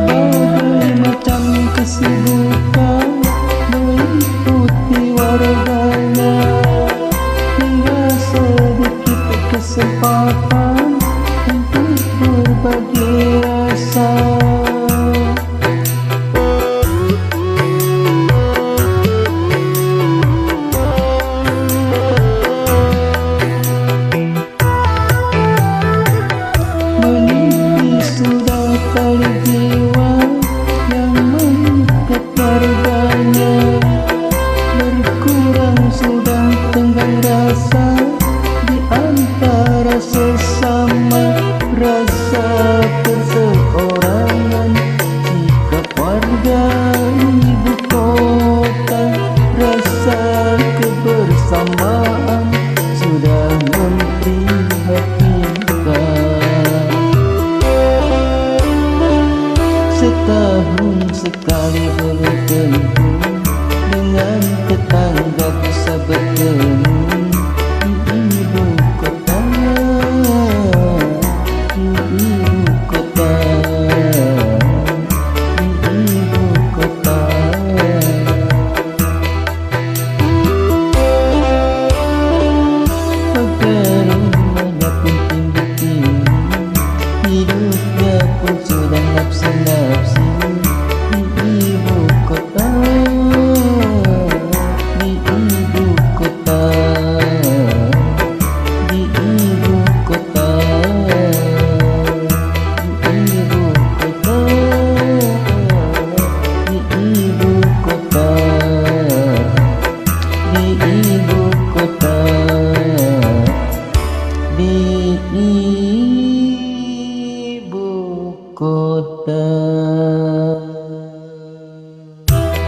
Berbagai macam kesibukan meliputi warganya, hingga sedikit kesempatan untuk berbagi rasa. Sudah terjiwa yang mengikat warganya, berkurang sudah tenggang rasa di antara sesama, rasa perseorangan. Sikap warga ibu kota, rasa kebersamaan sudah memprihatinkan. Setahun sekali bertemu dengan tetangga bisa bertemu di ibu kota, di ibu kota, di ibu kota. Bagaimana pun tinggi-tinggi, hidupnya pun sudah nafsi-nafsi di ibu kota, di ibu kota, di ibu kota, di ibu kota, di ibu kota, di ibu kota, di ibu kota.